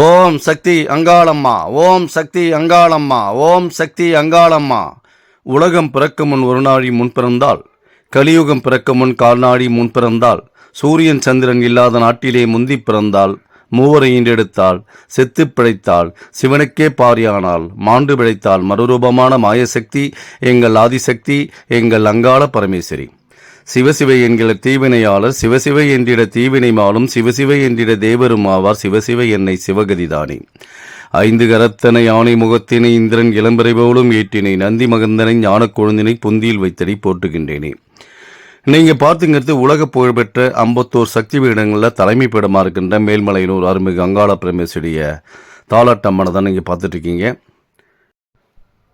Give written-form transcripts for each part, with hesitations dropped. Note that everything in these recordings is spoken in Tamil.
ஓம் சக்தி அங்காளம்மா, ஓம் சக்தி அங்காளம்மா, ஓம் சக்தி அங்காளம்மா. உலகம் பிறக்க முன் ஒரு நாழி முன் பிறந்தால், கலியுகம் பிறக்க முன் கால்நாடி முன் பிறந்தால், சூரியன் சந்திரன் இல்லாத நாட்டிலே முந்தி பிறந்தால், மூவரை ஈண்டெடுத்தால், செத்து பிழைத்தால், சிவனுக்கே பாரியானால், மாண்டு பிழைத்தால், மறுரூபமான மாயசக்தி எங்கள் ஆதிசக்தி, எங்கள் அங்காள பரமேஸ்வரி. சிவசிவை என்கிற தீவினையாளர், சிவசிவை என்றிட தீவினை மாலும், சிவசிவை என்றிட தேவரும் ஆவார், சிவசிவை என்னை சிவகதிதானே. ஐந்து கரத்தனை யானை முகத்தினை இந்திரன் இளம்பரை போலும் ஏற்றினை, நந்தி மகந்தனை ஞானக் கொழுந்தினை புந்தியில் வைத்தடி போட்டுகின்றேனே. நீங்கள் பார்த்துங்கிறது உலக புகழ்பெற்ற 51 சக்தி பீடங்களில் தலைமை பீடமாக இருக்கின்ற மேல்மலையனூர் அருள்மிகு அங்காள பரமேஸ்வரிய தாலாட்டம்மனை தான் நீங்கள் பார்த்துட்ருக்கீங்க.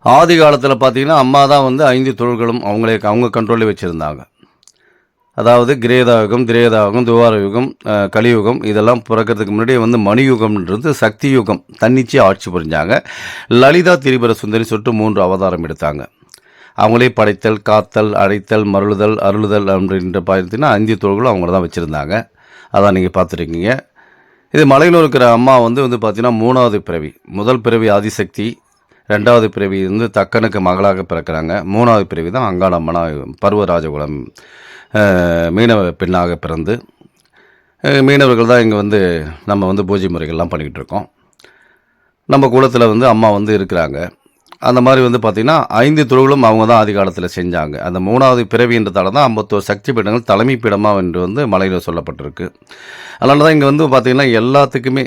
ஆதி காலத்தில் பார்த்தீங்கன்னா அம்மா தான் வந்து 5 தொழில்களும் அவங்க கண்ட்ரோலில் வச்சுருந்தாங்க. அதாவது கிரேதாயுகம், திரேதாயுகம், துவார யுகம், கலியுகம் இதெல்லாம் பிறக்கிறதுக்கு முன்னாடியே வந்து மணியுகம்ன்றது சக்தி யுகம் தன்னிச்சு ஆட்சி புரிஞ்சாங்க. லலிதா திரிபுர சுந்தரி சொல்லிட்டு 3 அவதாரம் எடுத்தாங்க. அவங்களே படைத்தல், காத்தல், அழைத்தல், மருளுதல், அருளுதல் அப்படின்ற பார்த்தீங்கன்னா 5 தொழில்களும் அவங்கள தான் வச்சுருந்தாங்க. அதான் நீங்கள் பார்த்துருக்கீங்க. இது மலையில் இருக்கிற அம்மா வந்து பார்த்தீங்கன்னா 3வது பிறவி. முதல் பிறவி ஆதிசக்தி, 2வது பிறவி வந்து தக்கனுக்கு மகளாக பிறக்கிறாங்க. 3வது பிறவி தான் அங்காளம்மனா பருவராஜகுலம் மீனவ பெண்ணாக பிறந்து, மீனவர்கள் தான் இங்கே வந்து நம்ம வந்து பூஜை முறைகள்லாம் பண்ணிக்கிட்டு இருக்கோம். நம்ம குலத்தில் வந்து அம்மா வந்து இருக்கிறாங்க. அந்த மாதிரி வந்து பார்த்திங்கன்னா 5 தொழில்களும் அவங்க தான் ஆதி காலத்தில் செஞ்சாங்க. அந்த 3வது பிறவின்றதால தான் 51 சக்தி பீடங்கள் தலைமை பீடமாக என்று வந்து மலையில் சொல்லப்பட்டிருக்கு. அதனால தான் இங்கே வந்து பார்த்திங்கன்னா எல்லாத்துக்குமே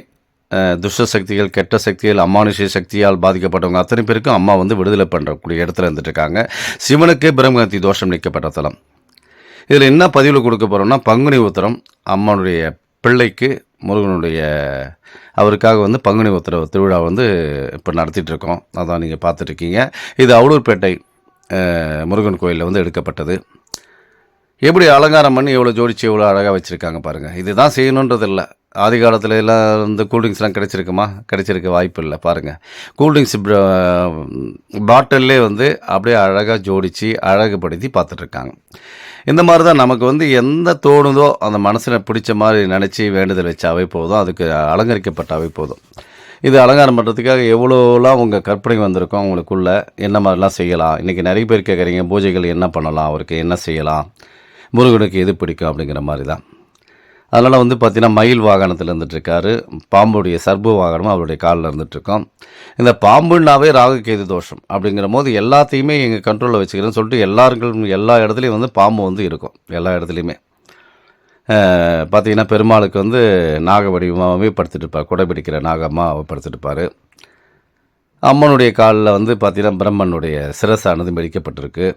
துஷ்ட சக்திகள், கெட்ட சக்திகள், அமானுஷ்ய சக்தியால் பாதிக்கப்பட்டவங்க அத்தனை பேருக்கும் அம்மா வந்து விடுதலை பண்ணுறக்கூடிய இடத்துல இருந்துட்டுருக்காங்க. சிவனுக்கே பிரம்மகத்தி தோஷம் நீக்கப்பட்ட தலம். இதில் என்ன பதிவில் கொடுக்க போகிறோம்னா, பங்குனி உத்திரம் அம்மனுடைய பிள்ளைக்கு முருகனுடைய அவருக்காக வந்து பங்குனி உத்திர திருவிழா வந்து இப்போ நடத்திட்டுருக்கோம். அதான் நீங்கள் பார்த்துட்ருக்கீங்க. இது அவலூர்பேட்டை முருகன் கோயிலில் வந்து எடுக்கப்பட்டது. எப்படி அலங்காரம் பண்ணி எவ்வளோ ஜோடிச்சு எவ்வளோ அழகாக வச்சுருக்காங்க பாருங்கள். இதுதான் செய்யணுன்றது இல்லை. ஆதி காலத்தில் எல்லாம் இந்த கூல்ட்ரிங்க்ஸ்லாம் கிடைச்சிருக்குமா? கிடைச்சிருக்க வாய்ப்பு இல்லை. பாருங்கள், கூல்ட்ரிங்க்ஸ் பாட்டில்லே வந்து அப்படியே அழகாக ஜோடித்து அழகுபடுத்தி பார்த்துட்ருக்காங்க. இந்த மாதிரி தான் நமக்கு வந்து எந்த தோணுதோ அந்த மனசில் பிடிச்ச மாதிரி நினச்சி வேண்டுதல் வச்சாவே போதும், அதுக்கு அலங்கரிக்கப்பட்டாவே போதும். இது அலங்காரம் பண்ணுறதுக்காக எவ்வளோலாம் உங்கள் கற்பனை வந்திருக்கோம் உங்களுக்குள்ளே, என்ன மாதிரிலாம் செய்யலாம். இன்றைக்கி நிறைய பேர் கேட்குறீங்க, பூஜைகள் என்ன பண்ணலாம், அவருக்கு என்ன செய்யலாம், முருகனுக்கு எது பிடிக்கும் அப்படிங்கிற மாதிரி தான். அதனால் வந்து பார்த்திங்கன்னா மயில் வாகனத்தில் இருந்துகிட்ருக்காரு, பாம்புடைய சர்ப வாகனமும் அவருடைய காலில் இருந்துகிட்ருக்கோம். இந்த பாம்புன்னாவே ராகு கேது தோஷம் அப்படிங்கிற போது எல்லாத்தையுமே எங்கள் கண்ட்ரோலில் வச்சுக்கிறேன்னு சொல்லிட்டு எல்லா இடத்துலையும் வந்து பாம்பு வந்து இருக்கும். எல்லா இடத்துலையுமே பார்த்திங்கன்னா பெருமாளுக்கு வந்து நாக வடிவமாகவே படுத்துட்டு இருப்பார், குடை பிடிக்கிற நாகமாக படுத்துட்டு இருப்பார். அம்மனுடைய காலில் வந்து பார்த்திங்கன்னா பிரம்மனுடைய சிரசானது மெடிக்கப்பட்டிருக்கு.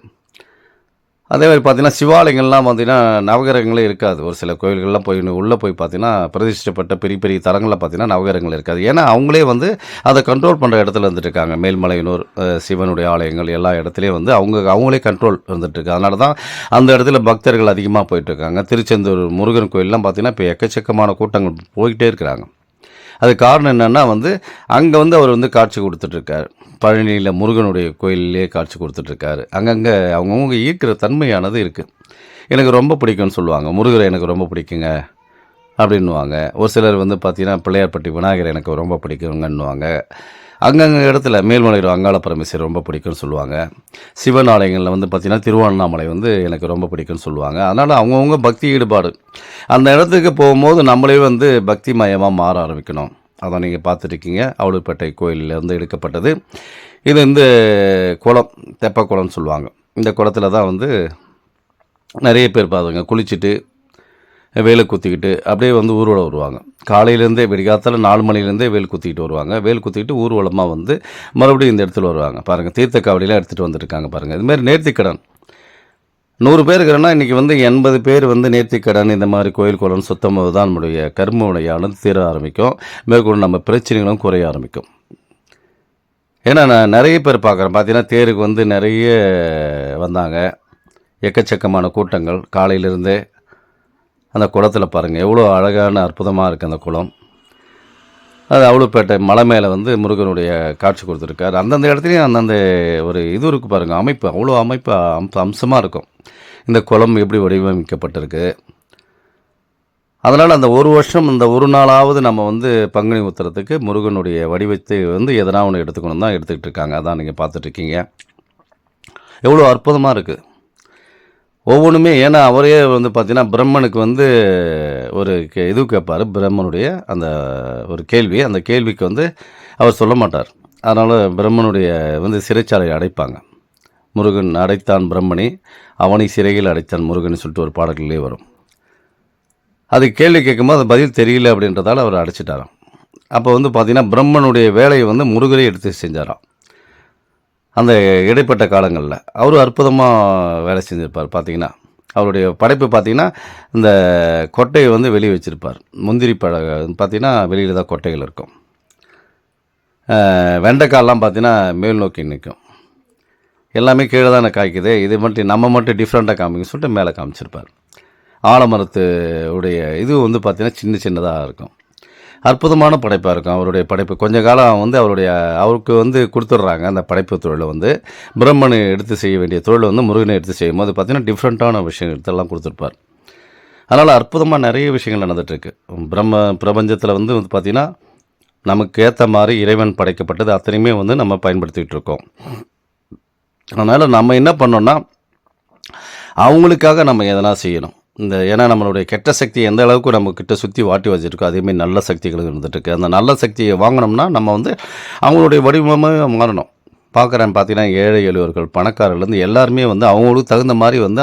அதே மாதிரி பார்த்திங்கன்னா சிவாலயங்கள்லாம் பார்த்திங்கன்னா நவகிரகங்களே இருக்காது. ஒரு சில கோயில்கள்லாம் உள்ளே போய் பார்த்திங்கன்னா பிரதிஷ்டப்பட்ட பெரிய பெரிய தலங்களில் பார்த்திங்கன்னா நவகிரகங்கள் இருக்காது. ஏன்னா அவங்களே வந்து அதை கண்ட்ரோல் பண்ணுற இடத்துல இருந்துட்டுருக்காங்க. மேல்மலையனூர் சிவனுடைய ஆலயங்கள் எல்லா இடத்துலையும் வந்து அவங்களே கண்ட்ரோல் இருந்துகிட்ருக்கு. அதனால தான் அந்த இடத்துல பக்தர்கள் அதிகமாக போயிட்டுருக்காங்க. திருச்செந்தூர் முருகன் கோயிலெலாம் பார்த்திங்கன்னா இப்போ எக்கச்சக்கமான கூட்டங்கள் போய்கிட்டே இருக்கிறாங்க. அது காரணம் என்னென்னா வந்து அங்கே வந்து அவர் வந்து காட்சி கொடுத்துட்ருக்கார். பழனியில் முருகனுடைய கோயிலே காட்சி கொடுத்துட்ருக்காரு. அங்கங்கே அவங்கவுங்க ஈர்க்கிற தன்மையானது இருக்குது. எனக்கு ரொம்ப பிடிக்கும்னு சொல்லுவாங்க. முருகரை எனக்கு ரொம்ப பிடிக்குங்க அப்படின்னுவாங்க. ஒரு சிலர் வந்து பார்த்திங்கன்னா பிள்ளையார்பட்டி விநாயகர் எனக்கு ரொம்ப பிடிக்குங்கன்னுவாங்க. அங்கங்கே இடத்துல மேல்மலையில் அங்காள பரமேஸ்வரர் ரொம்ப பிடிக்கும்னு சொல்லுவாங்க. சிவன் ஆலயங்களில் வந்து பார்த்திங்கன்னா திருவண்ணாமலை வந்து எனக்கு ரொம்ப பிடிக்கும்னு சொல்லுவாங்க. அதனால் அவங்கவுங்க பக்தி ஈடுபாடு அந்த இடத்துக்கு போகும்போது நம்மளே வந்து பக்தி மயமாக மாற ஆரம்பிக்கணும். அதான் நீங்கள் பார்த்துட்ருக்கீங்க. அவலூர்பேட்டை கோயிலில் வந்து எடுக்கப்பட்டது. இது வந்து குளம், தெப்ப குளம்னு சொல்லுவாங்க. இந்த குளத்தில் தான் வந்து நிறைய பேர் பார்த்துங்க குளிச்சுட்டு வேலை குத்திக்கிட்டு அப்படியே வந்து ஊர்வலம் வருவாங்க. காலையிலேருந்தே விடிகாத்தால 4 மணிலேருந்தே வேல் குத்திக்கிட்டு வருவாங்க. வேல் குத்திக்கிட்டு ஊர்வலமாக வந்து மறுபடியும் இந்த இடத்துல வருவாங்க. பாருங்கள், தீர்த்த காவடியெலாம் எடுத்துகிட்டு வந்துருக்காங்க பாருங்கள். இதுமாதிரி நேர்த்திக்கடன் 100 பேர் இருக்கிறோன்னா இன்றைக்கி வந்து 80 பேர் வந்து நேர்த்திக்கடன் இந்த மாதிரி கோயில் குளம் சுத்தம் போது தான் நம்முடைய கர்ம வினையானது தீர ஆரம்பிக்கும். மேற்கொண்டு நம்ம பிரச்சனைகளும் குறைய ஆரம்பிக்கும். ஏன்னா நான் நிறைய பேர் பார்க்குறேன். பார்த்தீங்கன்னா தேருக்கு வந்து நிறைய வந்தாங்க. எக்கச்சக்கமான கூட்டங்கள் காலையிலேருந்தே. அந்த குளத்தில் பாருங்கள் எவ்வளோ அழகான அற்புதமாக இருக்குது அந்த குளம். அது அவலூர்பேட்டை மலை மேலே வந்து முருகனுடைய காட்சி கொடுத்துருக்காரு. அந்தந்த இடத்துலையும் அந்தந்த ஒரு இது இருக்குது பாருங்கள், அமைப்பு அவ்வளோ அம்சமாக இருக்கும். இந்த குளம் எப்படி வடிவமைக்கப்பட்டிருக்கு, அதனால் அந்த ஒரு வருஷம் இந்த ஒரு நாளாவது நம்ம வந்து பங்குனி உத்திரத்துக்கு முருகனுடைய வடிவத்தை வந்து எதனா ஒன்று எடுத்துக்கணும் தான் எடுத்துக்கிட்டு இருக்காங்க. அதான் நீங்கள் பார்த்துட்ருக்கீங்க. எவ்வளோ அற்புதமாக இருக்குது ஒவ்வொன்றுமே. ஏன்னா அவரே வந்து பார்த்தீங்கன்னா பிரம்மனுக்கு வந்து ஒரு இது கேட்பார். பிரம்மனுடைய அந்த ஒரு கேள்வி, அந்த கேள்விக்கு வந்து அவர் சொல்ல மாட்டார். அதனால் பிரம்மனுடைய வந்து சிறைச்சாலை அடைப்பாங்க. முருகன் அடைத்தான் பிரம்மனை, அவனை சிறையில் அடைத்தான் முருகன் சொல்லிட்டு ஒரு பாடல்களே வரும். அது கேள்வி கேட்கும்போது அது பதில் தெரியல அப்படின்றதால அவர் அடைச்சிட்டாராம். அப்போ வந்து பார்த்திங்கன்னா பிரம்மனுடைய வேலையை வந்து முருகரே எடுத்து செஞ்சாராம். அந்த இடைப்பட்ட காலங்களில் அவர் அற்புதமாக வேலை செஞ்சுருப்பார். பார்த்திங்கன்னா அவருடைய படைப்பு பார்த்திங்கன்னா இந்த கொட்டையை வந்து வெளியே வச்சுருப்பார். முந்திரி பார்த்திங்கன்னா வெளியில் தான் கொட்டைகள் இருக்கும். வெண்டைக்காயெல்லாம் பார்த்திங்கன்னா மேல் நோக்கி நிற்கும். எல்லாமே கீழே தானே காய்க்குது, இது மட்டும் நம்ம மட்டும் டிஃப்ரெண்ட்டாக காமிக்க சொல்லிட்டு மேலே காமிச்சிருப்பார். ஆலமரத்து உடைய இது வந்து பார்த்திங்கன்னா சின்ன சின்னதாக இருக்கும். அற்புதமான படைப்பாக இருக்கும் அவருடைய படைப்பு. கொஞ்ச காலம் வந்து அவருக்கு வந்து கொடுத்துட்றாங்க அந்த படைப்பு தொழிலை வந்து. பிரம்மனை எடுத்து செய்ய வேண்டிய தொழிலை வந்து முருகனை எடுத்து செய்யும் போது பார்த்திங்கன்னா டிஃப்ரெண்ட்டான விஷயங்கள் எடுத்தெல்லாம் கொடுத்துருப்பார். அதனால் அற்புதமாக நிறைய விஷயங்கள் நடந்துகிட்ருக்கு. பிரபஞ்சத்தில் வந்து பார்த்திங்கன்னா நமக்கு ஏற்ற மாதிரி இறைவன் படைக்கப்பட்டது அத்தனையுமே வந்து நம்ம பயன்படுத்திகிட்டு இருக்கோம். அதனால் நம்ம என்ன பண்ணோன்னா அவங்களுக்காக நம்ம எதனா செய்யணும். ஏன்னா நம்மளுடைய கெட்ட சக்தி எந்த அளவுக்கு நம்மக்கிட்ட சுற்றி வாட்டி வச்சுருக்கோ அதேமாரி நல்ல சக்திகளும் இருந்துகிட்ருக்கு. அந்த நல்ல சக்தியை வாங்கினோம்னா நம்ம வந்து அவங்களுடைய வடிவமாக மாறணும். பார்த்தீங்கன்னா ஏழை எளியோர்கள் பணக்காரர்லேருந்து எல்லாருமே வந்து அவங்களுக்கு தகுந்த மாதிரி வந்து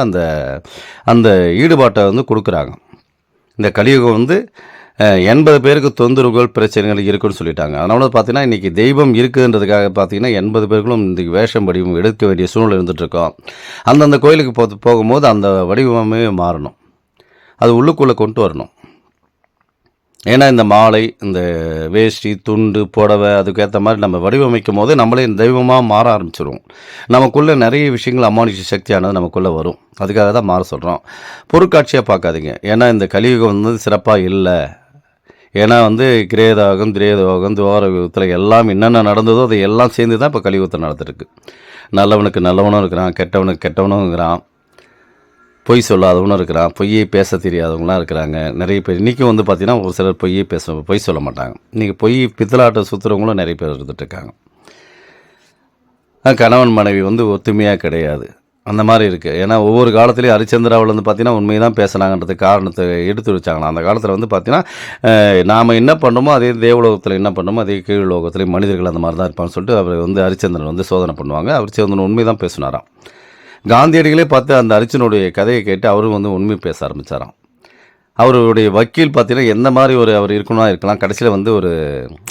அந்த ஈடுபாட்டை வந்து கொடுக்குறாங்க. இந்த கலியுகம் வந்து 80 பேருக்கு தொந்தரவுகள் பிரச்சனைகள் இருக்குன்னு சொல்லிட்டாங்க. அதனால பார்த்தீங்கன்னா இன்றைக்கி தெய்வம் இருக்குதுன்றதுக்காக பார்த்தீங்கன்னா 80 பேர்களும் இன்றைக்கி வேஷம் வடிவம் எடுக்க வேண்டிய சூழ்நிலை இருந்துகிட்ருக்கோம். அந்தந்த கோயிலுக்கு போகும்போது அந்த வடிவமே மாறணும். அது உள்ளுக்குள்ளே கொண்டு வரணும். ஏன்னா இந்த மாலை, இந்த வேஷ்டி, துண்டு, புடவை அதுக்கேற்ற மாதிரி நம்ம வடிவமைக்கும் போது நம்மளே தெய்வமாக மாற ஆரம்பிச்சிடுவோம். நமக்குள்ளே நிறைய விஷயங்கள் அமானுஷ சக்தியானது நமக்குள்ளே வரும். அதுக்காக தான் மாற சொல்கிறோம். பொருட்காட்சியாக பார்க்காதீங்க. ஏன்னா இந்த கலியுகம் வந்து சிறப்பாக இல்லை. ஏன்னா வந்து கிரேதாகம், திரேதாகம், துவாரயுகத்தில் எல்லாம் என்னென்ன நடந்ததோ அதை எல்லாம் சேர்ந்து தான் இப்போ கலியுகத்தில் நடந்துருக்கு. நல்லவனுக்கு நல்லவனும் இருக்கிறான், கெட்டவனுக்கு கெட்டவனும் இருக்கிறான், பொய் சொல்லாதவனும் இருக்கிறான், பொய்யை பேச தெரியாதவங்களாம் இருக்கிறாங்க. நிறைய பேர் இன்றைக்கும் வந்து பார்த்திங்கன்னா ஒரு சிலர் பொய் சொல்ல மாட்டாங்க. இன்றைக்கி பொய் பித்தலாட்டை சுற்றுறவங்களும் நிறைய பேர் இருந்துகிட்ருக்காங்க. கணவன் மனைவி வந்து ஒத்துமையாக கிடையாது, அந்த மாதிரி இருக்குது. ஏன்னா ஒவ்வொரு காலத்துலேயும் ஹரிச்சந்திராவில் வந்து பார்த்திங்கன்னா உண்மையை தான் பேசுனாங்கன்றது காரணத்தை எடுத்து வச்சாங்களாம். அந்த காலத்தில் வந்து பார்த்திங்கன்னா நாம் என்ன பண்ணோமோ அதே தேவலோகத்தில் என்ன பண்ணோமோ அதே கீழ் லோகத்துலேயும் மனிதர்கள் அந்த மாதிரி தான் இருப்பான்னு சொல்லிட்டு அவர் வந்து ஹரிச்சந்திரன் வந்து சோதனை பண்ணுவாங்க. ஹரிச்சந்திரன் உண்மை தான் பேசினாராம். காந்தியடிகளே பார்த்து அந்த அரிச்சனுடைய கதையை கேட்டு அவரும் வந்து உண்மை பேச ஆரம்பித்தாராம். அவருடைய வக்கீல் பார்த்திங்கன்னா எந்த மாதிரி அவர் இருக்கலாம். கடைசியில் வந்து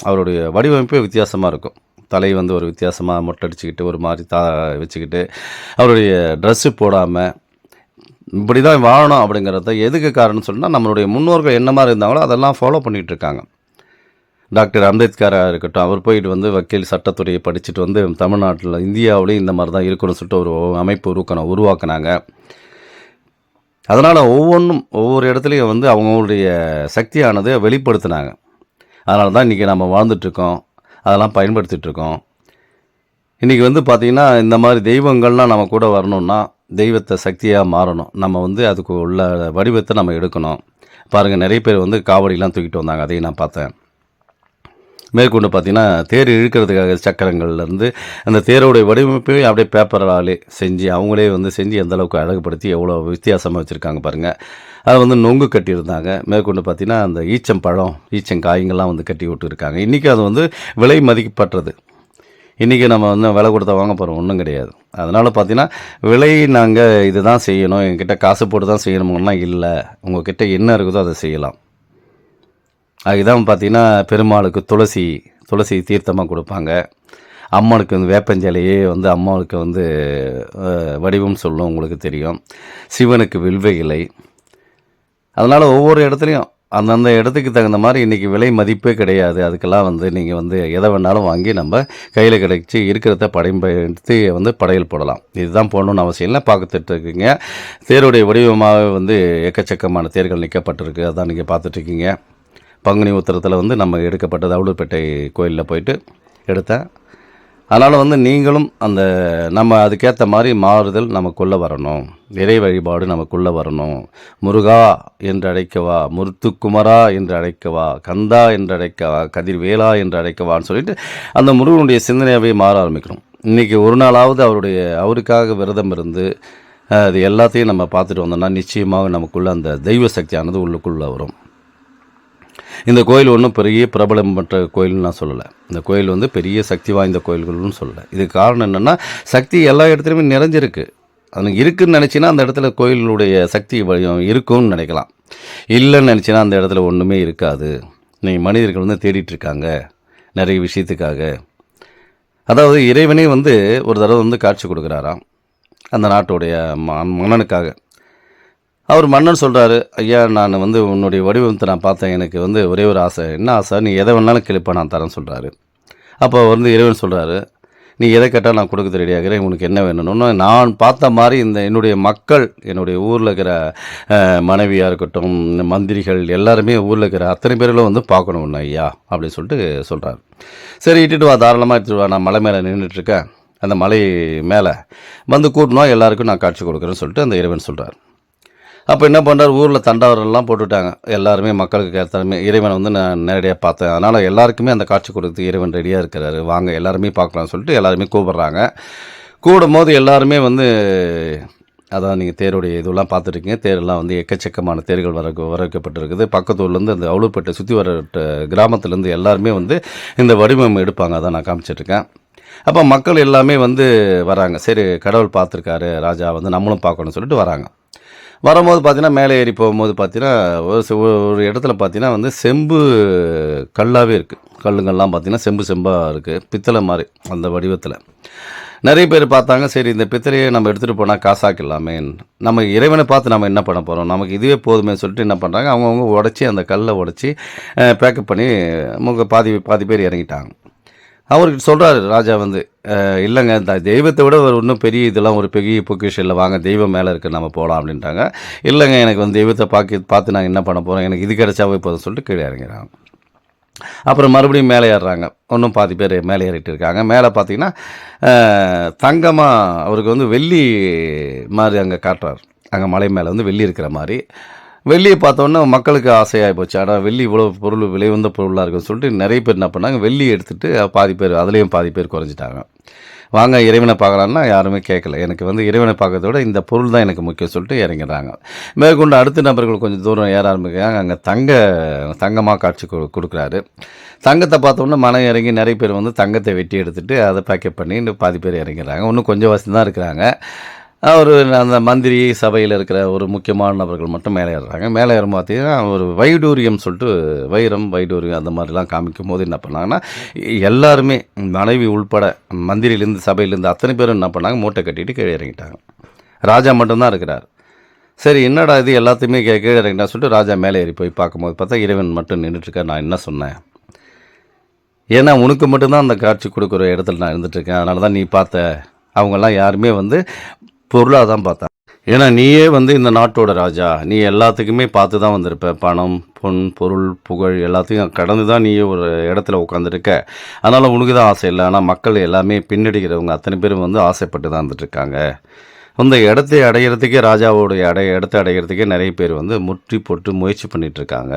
அவருடைய வடிவமைப்பே வித்தியாசமாக இருக்கும். தலை வந்து ஒரு வித்தியாசமாக மொட்டை அடிச்சுக்கிட்டு ஒரு மாதிரி வச்சுக்கிட்டு அவருடைய ட்ரெஸ்ஸு போடாமல் இப்படி தான் வாழணும் அப்படிங்கிறத எதுக்கு காரணம்னு சொன்னால் நம்மளுடைய முன்னோர்கள் என்ன மாதிரி இருந்தாங்களோ அதெல்லாம் ஃபாலோ பண்ணிகிட்டு இருக்காங்க. டாக்டர் அம்பேத்கராக இருக்கட்டும், அவர் போயிட்டு வந்து வக்கீல் சட்டத்துறையை படிச்சுட்டு வந்து தமிழ்நாட்டில் இந்தியாவிலையும் இந்த மாதிரி தான் இருக்கணும்னு சொல்லிட்டு ஒரு அமைப்பு உருவாக்குனாங்க. அதனால் ஒவ்வொரு இடத்துலையும் வந்து அவங்களுடைய சக்தியானதை வெளிப்படுத்தினாங்க. அதனால தான் இன்றைக்கி நம்ம வாழ்ந்துட்டுருக்கோம், அதெல்லாம் பயன்படுத்திகிட்ருக்கோம். இன்றைக்கி வந்து பார்த்திங்கன்னா இந்த மாதிரி தெய்வங்கள்லாம் நம்ம கூட வரணும்னா தெய்வத்தை சக்தியாக மாறணும். நம்ம வந்து அதுக்கு உள்ள வடிவத்தை நம்ம எடுக்கணும். பாருங்கள், நிறைய பேர் வந்து காவடிலாம் தூக்கிட்டு வந்தாங்க, அதையும் நான் பார்த்தேன். மேற்கொண்டு பார்த்திங்கன்னா தேர் இழுக்கிறதுக்காக சக்கரங்கள்லேருந்து அந்த தேரோடைய வடிவமைப்பையும் அப்படியே பேப்பராலே செஞ்சு அவங்களே வந்து செஞ்சு எந்தளவுக்கு அழகுபடுத்தி எவ்வளோ வித்தியாசமாக வச்சுருக்காங்க பாருங்கள். அதை வந்து நொங்கு கட்டியிருந்தாங்க. மேற்கொண்டு பார்த்திங்கன்னா அந்த ஈச்சங்காய்ங்கள்லாம் வந்து கட்டி விட்டுருக்காங்க. இன்றைக்கி அது வந்து விலை மதிக்கப்பட்டது. இன்றைக்கி நம்ம வந்து விலை கொடுத்தா வாங்க போகிறோம், ஒன்றும் கிடையாது. அதனால் பார்த்திங்கன்னா விலை நாங்கள் இது தான் செய்யணும், எங்ககிட்ட காசு போட்டு தான் செய்யணும்லாம் இல்லை. உங்கள்கிட்ட என்ன இருக்குதோ அதை செய்யலாம். அதுதான் பார்த்திங்கன்னா பெருமாளுக்கு துளசி தீர்த்தமாக கொடுப்பாங்க. அம்மனுக்கு வந்து வேப்பஞ்சலையே வந்து அம்மாவுக்கு வந்து வடிவம் சொல்லும், உங்களுக்கு தெரியும். சிவனுக்கு வில்வ இலை. அதனால் ஒவ்வொரு இடத்துலையும் அந்தந்த இடத்துக்கு தகுந்த மாதிரி இன்றைக்கி விலை மதிப்பே கிடையாது. அதுக்கெல்லாம் வந்து நீங்கள் வந்து எதை வேணாலும் வாங்கி நம்ம கையில் கிடைச்சி இருக்கிறத பயன்படுத்தி வந்து படையல் போடலாம். இதுதான் போடணும்னு அவசியம் இல்லை. பார்த்துட்ருக்கீங்க தேருடைய வடிவமாக வந்து எக்கச்சக்கமான தேர்கள் நிற்கப்பட்டிருக்கு. அதான் நீங்கள் பார்த்துட்ருக்கீங்க. பங்குனி உத்திரத்தில் வந்து நம்ம எடுக்கப்பட்டது அவுளூர்பேட்டை கோயிலில் போயிட்டு எடுத்தேன். அதனால் வந்து நீங்களும் அந்த நம்ம அதுக்கேற்ற மாதிரி மாறுதல் நமக்குள்ளே வரணும். இறை வழிபாடு நமக்குள்ளே வரணும். முருகா என்று அழைக்கவா, முருத்துக்குமரா என்று அழைக்கவா, கந்தா என்று அழைக்கவா, கதிர்வேலா என்று அழைக்கவான்னு சொல்லிட்டு அந்த முருகனுடைய சிந்தனையாகவே மாற ஆரம்பிக்கணும். இன்றைக்கி ஒரு நாளாவது அவருக்காக விரதம் இருந்து அது எல்லாத்தையும் நம்ம பார்த்துட்டு வந்தோம்னா நிச்சயமாக நமக்குள்ளே அந்த தெய்வ சக்தியானது உள்ளுக்குள்ளே வரும். இந்த கோயில் ஒன்றும் பெரிய பிரபலம் பெற்ற கோயில்னு நான் சொல்லலை. இந்த கோயில் வந்து பெரிய சக்தி வாய்ந்த கோயில்கள்னு சொல்லலை. இதுக்கு காரணம் என்னென்னா, சக்தி எல்லா இடத்துலையுமே நிறைஞ்சிருக்கு. அது இருக்குதுன்னு நினச்சின்னா அந்த இடத்துல கோயிலுடைய சக்தி இருக்கும்னு நினைக்கலாம். இல்லைன்னு நினச்சின்னா அந்த இடத்துல ஒன்றுமே இருக்காது. நீங்கள் மனிதர்கள் வந்து தேடிட்டுருக்காங்க நிறைய விஷயத்துக்காக. அதாவது இறைவனே வந்து ஒரு தடவை வந்து காட்சி கொடுக்குறாராம் அந்த நாட்டுடைய மன்னனுக்காக. அவர் மன்னன் சொல்கிறாரு, ஐயா நான் வந்து உன்னுடைய வடிவத்தை நான் பார்த்தேன், எனக்கு வந்து ஒரே ஒரு ஆசை. என்ன ஆசை? நீ எதை வேணாலும் கிளிப்பா நான் தரேன்னு சொல்கிறாரு. அப்போ வந்து இறைவன் சொல்கிறாரு, நீ எதை கேட்டால் நான் கொடுக்க ரெடியாகிறேன், உனக்கு என்ன வேணும்னு. நான் பார்த்த மாதிரி என்னுடைய மக்கள், என்னுடைய ஊரில் இருக்கிற மனைவியாக இருக்கட்டும், மந்திரிகள் எல்லாருமே ஊரில் இருக்கிற அத்தனை பேர்களும் வந்து பார்க்கணும் ஒன்று ஐயா அப்படின்னு சொல்லிட்டு சொல்கிறாரு. சரி இட்டுட்டு வா, தாராளமாக எடுத்துட்டு வா, நான் மலை மேலே நின்றுட்டுருக்கேன், அந்த மலை மேலே வந்து கூட்டணும், எல்லாருக்கும் நான் காட்சி கொடுக்குறேன்னு சொல்லிட்டு அந்த இறைவன் சொல்கிறார். அப்போ என்ன பண்ணுறாரு, ஊரில் தண்டாவரெல்லாம் போட்டுவிட்டாங்க. எல்லாருமே மக்களுக்கு ஏற்றாலுமே இறைவனை வந்து நான் நேரடியாக பார்த்தேன், அதனால் எல்லாருக்குமே அந்த காட்சி கொடுத்து இறைவன் ரெடியாக இருக்கிறாரு, வாங்க எல்லாருமே பார்க்கலாம்னு சொல்லிட்டு எல்லாருமே கூப்பிட்றாங்க. கூடும்போது எல்லாருமே வந்து அதான் நீங்கள் தேருடைய இதெல்லாம் பார்த்துருக்கீங்க. தேரெல்லாம் வந்து எக்கச்சக்கமான தேர்கள் வரவைக்கப்பட்டிருக்குது. பக்கத்து ஊர்லேருந்து அந்த அவுளுப்பேட்டை சுற்றி வர கிராமத்துலேருந்து எல்லாருமே வந்து இந்த வடிவம் எடுப்பாங்க. அதான் நான் காமிச்சிட்ருக்கேன். அப்போ மக்கள் எல்லாமே வந்து வராங்க. சரி கடவுள் பார்த்துருக்காரு, ராஜா வந்து நம்மளும் பார்க்கணும்னு சொல்லிட்டு வராங்க. வரும்போது பார்த்தீங்கன்னா மேலே ஏறி போகும்போது பார்த்தீங்கன்னா ஒரு இடத்துல பார்த்தீங்கன்னா வந்து செம்பு கல்லாகவே இருக்குது. கல்லுங்கள்லாம் பார்த்தீங்கன்னா செம்பாக இருக்குது, பித்தளை மாதிரி அந்த வடிவத்தில். நிறைய பேர் பார்த்தாங்க, சரி இந்த பித்தளையை நம்ம எடுத்துகிட்டு போனால் காசாக்கலாமே, நம்ம இறைவனை பார்த்து நம்ம என்ன பண்ண போகிறோம், நமக்கு இதுவே போதுமே சொல்லிட்டு என்ன பண்ணுறாங்க, அவங்கவுங்க உடச்சி அந்த கல்லை உடச்சி பேக்கப் பண்ணி பாதி பேர் இறங்கிட்டாங்க. அவருக்கு சொல்கிறாரு ராஜா வந்து, இல்லைங்க தெய்வத்தை விட ஒரு இன்னும் பெரிய இதெல்லாம் ஒரு பெரிய பொக்கிஷம் இல்லை, வாங்க தெய்வம் மேலே இருக்குது நம்ம போகலாம் அப்படின்ட்டாங்க. இல்லைங்க எனக்கு வந்து தெய்வத்தை பார்த்து நாங்கள் என்ன பண்ண போகிறோம், எனக்கு இது கிடைச்சாவே போதும் சொல்லிட்டு கீழே இறங்கிறாங்க. அப்புறம் மறுபடியும் மேலே ஏறுறாங்க. இன்னும் பாதி பேர் மேலே ஏறிட்டு இருக்காங்க. மேலே பார்த்தீங்கன்னா தங்கமாக அவருக்கு வந்து வெள்ளி மாதிரி அங்கே காட்டுறார். அங்கே மலை மேலே வந்து வெள்ளி இருக்கிற மாதிரி. வெள்ளியை பார்த்தோன்னே மக்களுக்கு ஆசையாகி போச்சு. ஆனால் வெள்ளி இவ்வளோ பொருள் விலை வந்த பொருளாக இருக்குன்னு சொல்லிட்டு நிறைய பேர் என்ன பண்ணாங்க, வெள்ளி எடுத்துகிட்டு பாதி பேர் அதுலேயும் பாதி பேர் குறைஞ்சிட்டாங்க. வாங்க இறைவனை பார்க்கலான்னா யாருமே கேட்கல. எனக்கு வந்து இறைவனை பார்க்கறத விட இந்த பொருள் தான் எனக்கு முக்கியம் சொல்லிட்டு இறங்கிடுறாங்க. மேற்கொண்டு அடுத்த நபர்கள் கொஞ்சம் தூரம் ஏற ஆரம்பிக்கிறாங்க. அங்கே தங்கமாக காட்சி கொடுக்குறாரு. தங்கத்தை பார்த்தோன்னே மனம் இறங்கி நிறைய பேர் வந்து தங்கத்தை வெட்டி எடுத்துகிட்டு அதை பேக்கப் பண்ணி இன்னும் பாதி பேர் இறங்கிடுறாங்க. இன்னும் கொஞ்சம் வசதி தான் இருக்கிறாங்க. ஒரு அந்த மந்திரி சபையில் இருக்கிற ஒரு முக்கியமான நபர்கள் மட்டும் மேலே ஏறுறாங்க. மேலே ஏறும் பார்த்தீங்கன்னா ஒரு வைடூரியம் சொல்லிட்டு வைடூரியம் அந்த மாதிரிலாம் காமிக்கும் போது என்ன பண்ணாங்கன்னா, எல்லாருமே மனைவி உள்பட மந்திரியிலேருந்து சபையிலேருந்து அத்தனை பேரும் என்ன பண்ணாங்க, மூட்டை கட்டிட்டு கீழே இறங்கிட்டாங்க. ராஜா மட்டும்தான் இருக்கிறார். சரி என்னடா இது எல்லாத்தையுமே கீழே இறங்கிட்டா சொல்லிட்டு ராஜா மேலே ஏறி போய் பார்க்கும்போது பார்த்தா இறைவன் மட்டும் நின்றுட்டுருக்கார். நான் என்ன சொன்னேன், ஏன்னா உனக்கு மட்டும்தான் அந்த காட்சி கொடுக்குற இடத்துல நான் இருந்துகிட்ருக்கேன், அதனால தான் நீ பார்த்த, அவங்கெல்லாம் யாருமே வந்து பொருளாக தான் பார்த்தாங்க. ஏன்னா நீயே வந்து இந்த நாட்டோட ராஜா, நீ எல்லாத்துக்குமே பார்த்து தான் வந்திருப்ப. பணம் பொருள் புகழ் எல்லாத்தையும் கடந்து தான் நீ ஒரு இடத்துல உட்காந்துருக்க. அதனால் உனக்கு தான் ஆசை இல்லை. ஆனால் மக்கள் எல்லாமே பின்னடிக்கிறவங்க அத்தனை பேரும் வந்து ஆசைப்பட்டு தான் வந்துட்டுருக்காங்க. அந்த இடத்தை அடையிறதுக்கே ராஜாவோடைய இடத்தை அடையிறதுக்கே நிறைய பேர் வந்து முற்றி போட்டு முயற்சி பண்ணிகிட்ருக்காங்க.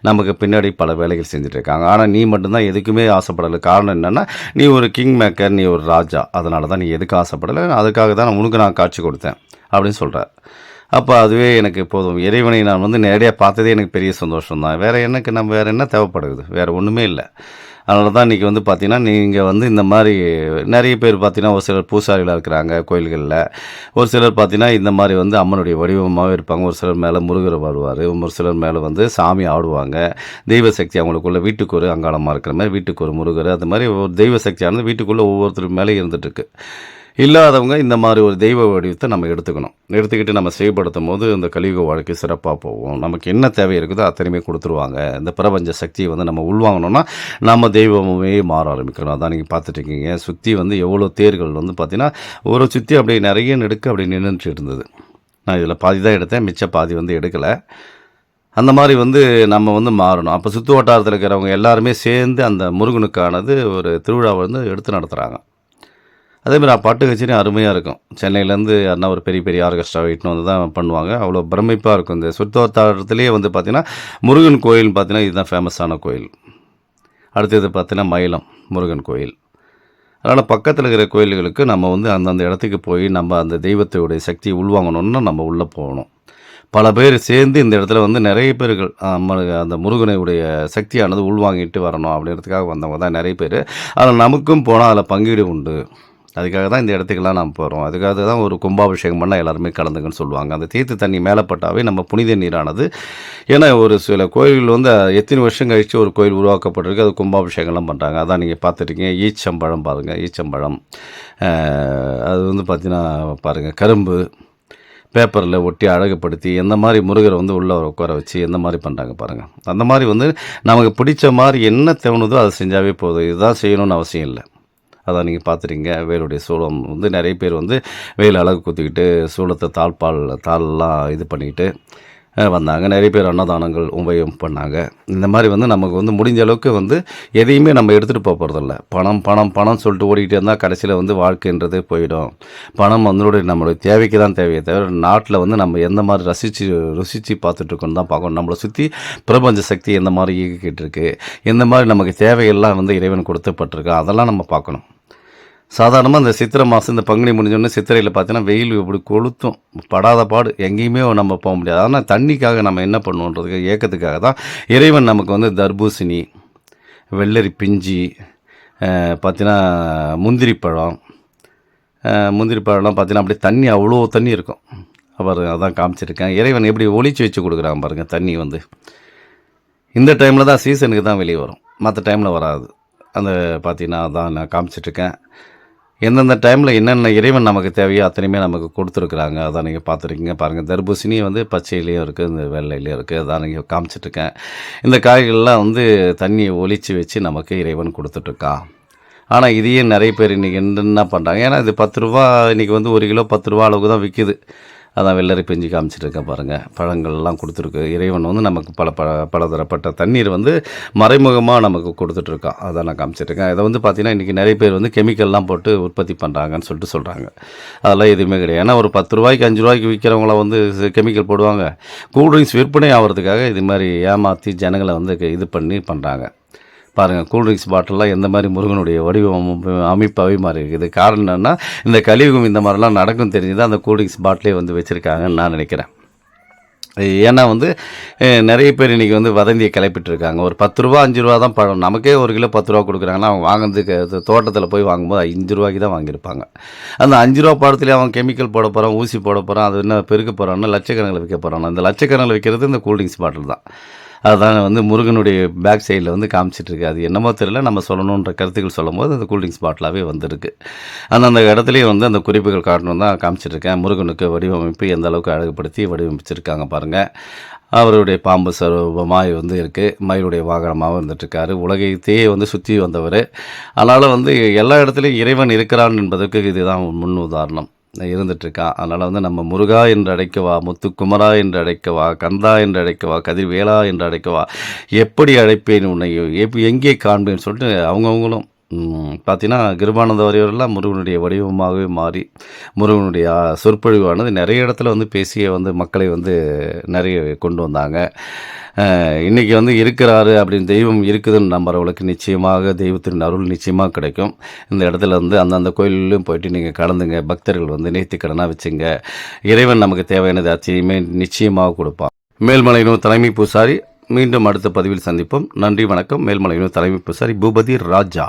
நமக்கு பின்னாடி பல வேலைகள் செஞ்சிட்ருக்காங்க. ஆனால் நீ மட்டும்தான் எதுக்குமே ஆசைப்படலை. காரணம் என்னென்னா, நீ ஒரு கிங் மேக்கர், நீ ஒரு ராஜா, அதனால தான் நீ எதுக்கு ஆசைப்படலை, அதுக்காக தான் உனக்கு நான் காட்சி கொடுத்தேன் அப்படின்னு சொல்கிறார். அப்போ அதுவே எனக்கு போதும், இறைவனை நான் வந்து நேரடியாக பார்த்ததே எனக்கு பெரிய சந்தோஷம் தான். வேறு வேறு என்ன தேவைப்படுது, வேறு ஒன்றுமே இல்லை. அதனால தான் இன்றைக்கி வந்து பார்த்திங்கன்னா, நீங்கள் வந்து இந்த மாதிரி நிறைய பேர் பார்த்திங்கன்னா, ஒரு சிலர் பூசாரிகளாக இருக்கிறாங்க கோயில்களில், ஒரு சிலர் பார்த்திங்கன்னா இந்த மாதிரி வந்து அம்மனுடைய வடிவமாகவே இருப்பாங்க. ஒரு சிலர் மேலே முருகர் வருவார், ஒரு சிலர் மேலே வந்து சாமி ஆடுவாங்க. தெய்வ சக்தி அவங்களுக்குள்ள வீட்டுக்கு ஒரு அங்காளமாக இருக்கிற மாதிரி வீட்டுக்கு ஒரு முருகர், அது மாதிரி ஒரு தெய்வ சக்தியானது வீட்டுக்குள்ளே ஒவ்வொருத்தர் மேலே இருந்துகிட்ருக்கு. இல்லாதவங்க இந்த மாதிரி ஒரு தெய்வ வடிவத்தை நம்ம எடுத்துக்கிட்டு நம்ம செயல்படுத்தும் போது இந்த கலியுக வாழ்க்கை சிறப்பாக போகும். நமக்கு என்ன தேவை இருக்குதோ அத்தனையுமே கொடுத்துருவாங்க. இந்த பிரபஞ்ச சக்தியை வந்து நம்ம உள்வாங்கணும்னா நம்ம தெய்வமே மாற ஆரம்பிக்கணும். அதான் நீங்கள் பார்த்துட்ருக்கீங்க, சுற்றி வந்து எவ்வளோ தேர்கள் வந்து பார்த்திங்கன்னா ஒரு சுற்றி அப்படியே நிறைய நெடுக்க அப்படி நின்றுட்டு இருந்தது. நான் இதில் பாதி தான் எடுத்தேன், மிச்ச பாதி வந்து எடுக்கலை. அந்த மாதிரி வந்து நம்ம வந்து மாறணும். அப்போ சுற்று வட்டாரத்தில் இருக்கிறவங்க எல்லாருமே சேர்ந்து அந்த முருகனுக்கானது ஒரு திருவிழாவை வந்து எடுத்து நடத்துகிறாங்க. அதேமாதிரி பாட்டு கச்சேரியும் அருமையாக இருக்கும். சென்னையிலேருந்து யாருன்னா ஒரு பெரிய பெரிய ஆர்கெஸ்ட்ரா இட்டுன்னு வந்து தான் பண்ணுவாங்க. அவ்வளோ பிரமிப்பாக இருக்கும். இந்த சுற்றுவட்டாரத்திலேயே வந்து பார்த்திங்கன்னா முருகன் கோயில்னு பார்த்தீங்கன்னா இதுதான் ஃபேமஸான கோயில். அடுத்தது பார்த்தீங்கன்னா மயிலம் முருகன் கோயில். அதனால் பக்கத்தில் இருக்கிற கோயில்களுக்கு நம்ம வந்து அந்தந்த இடத்துக்கு போய் நம்ம அந்த தெய்வத்தோடைய சக்தியை உள்வாங்கணுன்னா நம்ம உள்ளே போகணும். பல பேர் சேர்ந்து இந்த இடத்துல வந்து நிறைய பேர்கள் அந்த முருகனுடைய சக்தியானது உள்வாங்கிட்டு வரணும் அப்படின்றதுக்காக வந்தவங்க தான் நிறைய பேர். அதில் நமக்கும் போனால் அதில் பங்கீடு உண்டு. அதுக்காக தான் இந்த இடத்துக்கெல்லாம் நாம் போகிறோம். அதுக்காக தான் ஒரு கும்பாபிஷேகம் பண்ணால் எல்லாருமே கலந்துங்கன்னு சொல்லுவாங்க. அந்த தீர்த்த தண்ணி மேலே பட்டாவே நம்ம புனித நீரானது. ஏன்னா ஒரு சில கோயில்கள் வந்து எத்தனை வருஷம் கழித்து ஒரு கோயில் உருவாக்கப்பட்டிருக்கு, அது கும்பாபிஷேகம்லாம் பண்ணுறாங்க. அதான் நீங்கள் பார்த்துருக்கீங்க. ஈச்சம்பழம் பாருங்கள், ஈச்சம்பழம். அது வந்து பார்த்திங்கன்னா பாருங்கள், கரும்பு பேப்பரில் ஒட்டி அழகுப்படுத்தி எந்த மாதிரி முருகரை வந்து உள்ளே உட்கார வச்சு எந்த மாதிரி பண்ணுறாங்க பாருங்கள். அந்த மாதிரி வந்து நமக்கு பிடிச்ச மாதிரி என்ன தோணுதோ அதை செஞ்சாவே போதும். இதுதான் செய்யணும்னு அவசியம் இல்லை. அதான் நீங்கள் பார்த்துறீங்க. வேலுடைய சூளம் வந்து நிறைய பேர் வந்து வேல் அழகு குத்திக்கிட்டு சூளத்தை தாள்லாம் இது பண்ணிக்கிட்டு வந்தாங்க. நிறைய பேர் அன்னதானங்கள் உபயோகம் பண்ணாங்க. இந்த மாதிரி வந்து நமக்கு வந்து முடிஞ்ச அளவுக்கு வந்து எதையுமே நம்ம எடுத்துகிட்டு போகிறதில்ல. பணம் பணம் பணம் சொல்லிட்டு ஓடிக்கிட்டே இருந்தால் கடைசியில் வந்து வாழ்க்கைன்றது போயிடும். பணம் வந்து நம்மளுடைய தேவைக்கு தான் தேவையை தவிர நாட்டில் வந்து நம்ம எந்த மாதிரி ருசித்து பார்த்துட்ருக்கோன்னு தான் பார்க்கணும். நம்மளை சுற்றி பிரபஞ்ச சக்தி எந்த மாதிரி இயக்கிக்கிட்டு இருக்குது, எந்த மாதிரி நமக்கு தேவையெல்லாம் வந்து இறைவன் கொடுத்துப்பட்டிருக்கு, அதெல்லாம் நம்ம பார்க்கணும். சாதாரணமாக இந்த சித்திரை மாதம் இந்த பங்குனி முடிஞ்சோடனே சித்திரையில் பார்த்தீங்கன்னா வெயில் இப்படி கொளுத்தும், படாத பாடு, எங்கேயுமே நம்ம போக முடியாது. ஆனால் தண்ணிக்காக நம்ம என்ன பண்ணுன்றதுக்கு ஏக்கத்துக்காக தான் இறைவன் நமக்கு வந்து தர்பூசணி, வெள்ளரி பிஞ்சி, பார்த்தீங்கன்னா முந்திரி பழம்லாம் பார்த்தீங்கன்னா அப்படியே தண்ணி அவ்வளோ தண்ணி இருக்கும். அதான் காமிச்சிருக்கேன். இறைவன் எப்படி ஒளிச்சு வச்சு கொடுக்குறாங்க பாருங்கள். தண்ணி வந்து இந்த டைமில் தான் சீசனுக்கு தான் வெளியே வரும், மற்ற டைமில் வராது. அந்த பார்த்தீங்கன்னா அதான் நான் காமிச்சிட்ருக்கேன். எந்தெந்த டைமில் என்னென்ன இறைவன் நமக்கு தேவையோ அத்தனையுமே நமக்கு கொடுத்துருக்குறாங்க. அதான் நீங்கள் பார்த்துருக்கீங்க பாருங்கள். தர்பூசணி வந்து பச்சையிலையும் இருக்குது, இந்த வெள்ளையிலையும் இருக்குது. அதான் நீங்கள் காமிச்சிட்ருக்கேன். இந்த காய்கள்லாம் வந்து தண்ணியை ஒளிச்சு வச்சு நமக்கு இறைவன் கொடுத்துட்ருக்கான். ஆனால் இதையே நிறைய பேர் இன்றைக்கி என்ன பண்ணுறாங்க, ஏன்னா இது 10 ரூபா இன்றைக்கி வந்து 1 கிலோ 10 ரூபா அளவுக்கு தான் விற்கிது. அதான் வெள்ளரி பிஞ்சு காமிச்சிட்ருக்கேன் பாருங்கள். பழங்கள்லாம் கொடுத்துருக்கு. இறைவன் வந்து நமக்கு பலதரப்பட்ட தண்ணீர் வந்து மறைமுகமாக நமக்கு கொடுத்துட்ருக்கான். அதான் நான் காமிச்சிட்ருக்கேன். இதை வந்து பார்த்திங்கன்னா இன்றைக்கி நிறைய பேர் வந்து கெமிக்கல்லாம் போட்டு உற்பத்தி பண்ணுறாங்கன்னு சொல்கிறாங்க. அதெல்லாம் எதுவுமே கிடையாது. ஏன்னா ஒரு 10 ரூபாய்க்கு 5 ரூபாய்க்கு விற்கிறவங்கள வந்து கெமிக்கல் போடுவாங்க. கூல்ட்ரிங்க்ஸ் விற்பனை ஆகிறதுக்காக இது மாதிரி ஏமாற்றி ஜனங்களை வந்து இது பண்ணி பண்ணுறாங்க. பாருங்கள், கூல்ட்ரிங்க்ஸ் பாட்டிலெலாம் எந்த மாதிரி முருகனுடைய அமைப்பாகவே மாறி இருக்குது. காரணம் என்னென்னா இந்த கலியுகம் இந்த மாதிரிலாம் நடக்கும் தெரிஞ்சு தான் அந்த கூல்ட்ரிங்க்ஸ் பாட்டிலே வந்து வச்சுருக்காங்கன்னு நான் நினைக்கிறேன். ஏன்னா வந்து நிறைய பேர் இன்றைக்கி வந்து வதந்தியை கிளப்பிட்டுருக்காங்க. ஒரு 10 ரூபா 5 ரூபா தான் பழம், நமக்கே 1 கிலோ 10 ரூபா கொடுக்குறாங்கன்னா அவங்க வாங்கினதுக்கு தோட்டத்தில் போய் வாங்கும்போது 5 ரூபாய்க்கு தான் வாங்கியிருப்பாங்க. அந்த 5 ரூபா பழத்துலேயே அவன் கெமிக்கல் போட போகிறான், ஊசி போட போகிறான், அது என்ன பெருக்க போகிறான்னா லட்சக்கணக்கில் விற்க போகிறான். அந்த லட்சக்கணக்கில் விற்கிறது இந்த கூல்ட்ரிங்க்ஸ் பாட்டில் தான். அதுதான் வந்து முருகனுடைய பேக் சைடில் வந்து காமிச்சிட்ருக்கு. அது என்னமோ தெரியல, நம்ம சொல்லணுன்ற கருத்துக்கள் சொல்லும் போது அந்த கூல்ட்ரிங்க்ஸ் பாட்டிலாகவே வந்துருக்கு. அந்த இடத்துலையே வந்து அந்த குறிப்புகள் காட்டணும் தான் காமிச்சிட்ருக்கேன். முருகனுக்கு வடிவமைப்பு எந்த அளவுக்கு அழகுபடுத்தி வடிவமைச்சிருக்காங்க பாருங்கள். அவருடைய பாம்பு சரூபமாக வந்து இருக்குது, மயிலுடைய வாகனமாகவும் இருந்துகிட்ருக்காரு. உலகத்தையே வந்து சுற்றி வந்தவர். அதனால் வந்து எல்லா இடத்துலையும் இறைவன் இருக்கிறான் என்பதற்கு இதுதான் முன் உதாரணம் இருந்துகிட்ருக்கான். அதனால் வந்து நம்ம முருகா என்று அழைக்கவா, முத்துக்குமரா என்று அழைக்கவா, கந்தா என்று அழைக்கவா, கதிர்வேலா என்று அழைக்கவா, எப்படி அழைப்பேன் உன்னை, எங்கே காண்பேன்னு சொல்லிட்டு அவங்கவுங்களும் பார்த்தீங்கன்னா கிருபானந்த வாரியரெல்லாம் முருகனுடைய வடிவமாகவே மாறி முருகனுடைய சொற்பொழிவானது நிறைய இடத்துல வந்து பேசிய வந்து மக்களை வந்து நிறைய கொண்டு வந்தாங்க. இன்றைக்கி வந்து இருக்கிறாரு அப்படின்னு தெய்வம் இருக்குதுன்னு நம்புறவங்களுக்கு நிச்சயமாக தெய்வத்தின் அருள் நிச்சயமாக கிடைக்கும். இந்த இடத்துல வந்து அந்தந்த கோயிலும் போயிட்டு நீங்கள் கலந்துங்க. பக்தர்கள் வந்து நேர்த்திக்கடனாக வச்சுங்க. இறைவன் நமக்கு தேவையானது அச்சயமே நிச்சயமாக கொடுப்பான். மேல்மலையனூர் தலைமை பூசாரி. மீண்டும் அடுத்த பதிவில் சந்திப்போம். நன்றி, வணக்கம். மேல்மலையனூர் தலைமை பூசாரி பூபதி ராஜா.